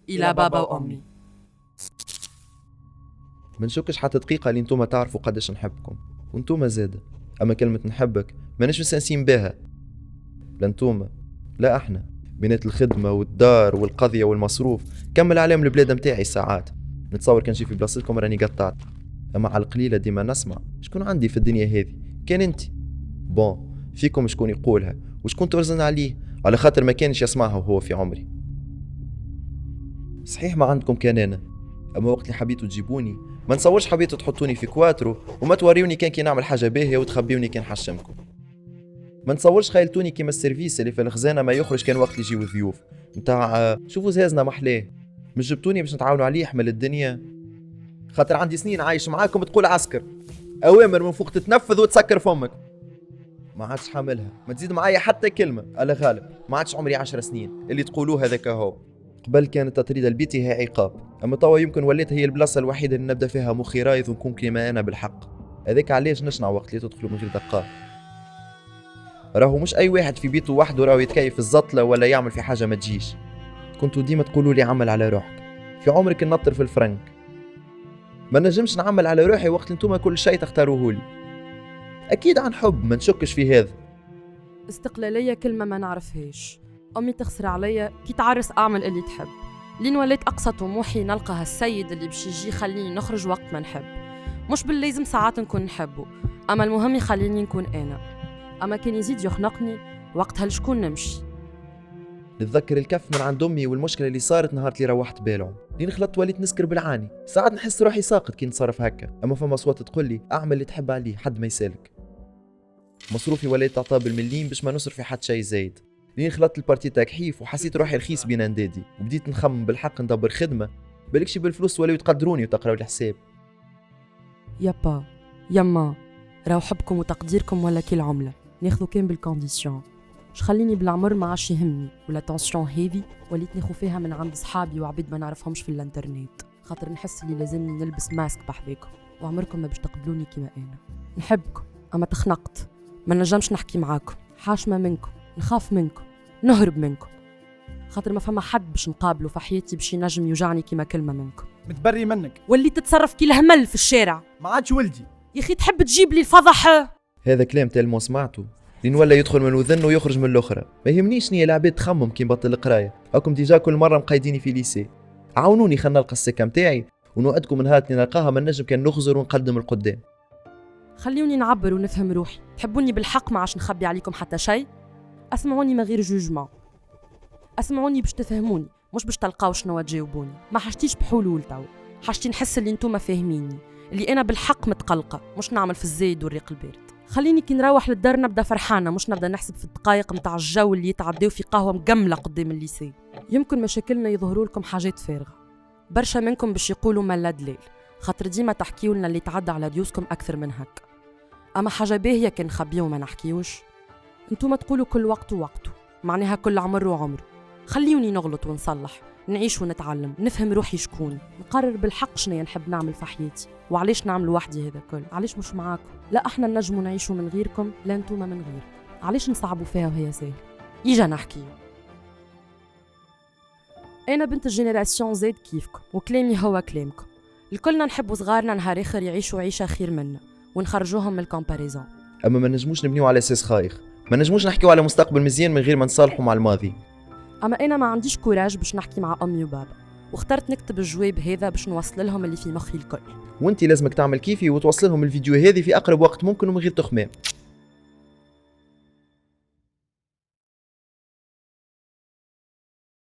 إلى بابا وأمي. منشكش حتى دقيقة اللي انتوما تعرفوا قداش نحبكم وانتوما زادة. أما كلمة نحبك ما نش مستانسين بها، لا انتوما لا احنا، بينات الخدمة والدار والقضية والمصروف كمل عليهم البلاد متاعي ساعات. نتصور كان شي في بلاصتكم راني قطعت، أما على القليلة ديما نسمع شكون عندي في الدنيا هذه كان انتي. بون فيكم شكون يقولها وشكون ترزن عليه على خاطر ما كانش يسمعها وهو في عمري. صحيح ما عندكم كان أنا، أما وقت اللي حبيتوا تجيبوني ما نصورش حبيتوا تحطوني في كواترو وما توريوني كي نعمل حاجة باهية وتخبيوني كان حشمكم. ما نصورش خيلتوني كيما السيرفيس اللي في الخزانة ما يخرج كان وقت اللي يجيو ضيوف نتاع شوفوا زازنا محلاه. مش جبتوني باش نتعاونوا عليه يحمل الدنيا، خاطر عندي سنين عايش معاكم تقول عسكر أوامر من فوق تتنفذ وتسكر فمك. ما عادش حاملها، ما تزيد معايا حتى كلمة على غالب. ما عادش عمري 10 سنين اللي تقولوه هذاك هو. قبل كانت تطريد البيتي هي عقاب، أما توا يمكن وليت هي البلاصة الوحيدة اللي نبدأ فيها مخي رايض ونكون كيما أنا بالحق. هذاك علاش نشنع وقت اللي تدخلوا من غير دقات. راهو مش أي واحد في بيته وحده راهو يتكيف الزطلة ولا يعمل في حاجة ما تجيش. كنتوا ديما تقولوا لي عمل على روحك، في عمرك ننطر في الفرنك. ما نجمش نعمل على روحي وقت انتوما كل شيء تختاروه لي. أكيد عن حب ما نشكش في هذا. استقلالية كلمة ما نعرفهاش. أمي تخسر عليا كي تعرس أعمل اللي تحب، لين وليت أقصى طموحي نلقى هالسيد اللي باش يجي يخليني نخرج وقت ما نحب. مش باللازم ساعات نكون نحبه، أما المهم يخليني نكون أنا. أما كان يزيد يخنقني وقتها لشكون نمشي. نتذكر الكف من عند أمي والمشكلة اللي صارت نهار اللي روحت بالهم، لين خلطت وليت نسكر بالعاني. ساعات نحس روحي ساقط كي نتصرف هكا، أما فما أصوات تقول لي أعمل اللي تحب عليه حد ما يسالك. مصروفي وليت تعطاه بالمليم باش ما نصرف في حد شيء زايد، لين خلطت البارتي تاع كحيف وحسيت روحي رخيص بين اندادي، وبديت نخمم بالحق ندبر خدمة بالكشي بالفلوس ولاو يتقدروني وتقراو الحساب. يابا يما راو حبكم وتقديركم ولا كي العملة ناخذو كان بالكونديسيون. خليني بالعمر ما عادش يهمني ولا تنسيون هيفي وليت ناخذ فيها من عند صحابي وعبيد ما نعرفهمش في الانترنت، خاطر نحس اللي لازمني نلبس ماسك بحذاكم وعمركم ما باش تقبلوني كيما انا. نحبكم اما تخنقت، ما نجمش نحكي معاكم، حاشمه منكم، نخاف منكم، نهرب منكم، خاطر ما فما حد باش نقابله في حياتي باش ينجم يوجعني كيما كلمه منكم. متبري منك واللي تتصرف كي الهمل في الشارع. ما عادش ولدي يا اخي تحب تجيب لي الفضح؟ هذا كلام تالمو سمعته لين ولا يدخل من وذن ويخرج من الاخرى. ما يهمنيش نية العباد تخمم كي نبطل القرايه، راكم ديجا كل مره مقيديني في ليسي. عاونوني خلنا نلقى السكه متاعي ونوعدكم من هات اللي نلقاها ما نجم كان نخزر ونقدم القدام. خليوني نعبر ونفهم روحي. تحبوني بالحق ما عادش نخبي عليكم حتى شيء. اسمعوني من غير جوجمون، اسمعوني باش تفهموني مش باش تلقاو شنو تجاوبوني. ما حاجتيش بحلول تو، حاجتي نحس اللي نتوما فاهميني، اللي انا بالحق متقلقه مش نعمل في الزايد والريق البارد. خليني كي نروح للدار نبدا فرحانه مش نبدا نحسب في الدقائق متاع الجو اللي يتعداو في قهوه مقمله قدام الليسي. يمكن مشاكلنا يظهروا لكم حاجات فارغه، برشا منكم باش يقولوا ملا دليل، خاطر ديما تحكيوا لنا اللي تعدى على ديوسكم اكثر من هك. اما حاجه باهيه كان نخبيو وما نحكيوش. انتوما تقولوا كل وقت ووقته، معناها كل عمر وعمره. خليوني نغلط ونصلح، نعيش ونتعلم، نفهم روحي شكون، نقرر بالحق شنو نحب نعمل في حياتي وعليش نعمل وحدي. هذا كل علاش مش معاكم؟ لا احنا نجموا نعيشوا من غيركم، لا انتوما من غير. علاش نصعبوا فيها وهي سهل؟ يجا نحكي. انا بنت الجينيراسيون زيد كيفكم وكلامي هو كلامكم. الكلنا نحبوا صغارنا نهار اخر يعيشوا عيشه خير منا ونخرجوهم من الكومباريزون. اما ما نجموش نبنيو على اساس خايخ، ما نجموش نحكيو على مستقبل مزيان من غير ما نصالحوا مع الماضي. اما انا ما عنديش كوراج باش نحكي مع امي وبابا، واخترت نكتب الجواب هذا باش نوصل لهم اللي في مخي الكل. وانتي لازمك تعمل كيفي وتوصل لهم الفيديو هذه في اقرب وقت ممكن ومن غير تخمام.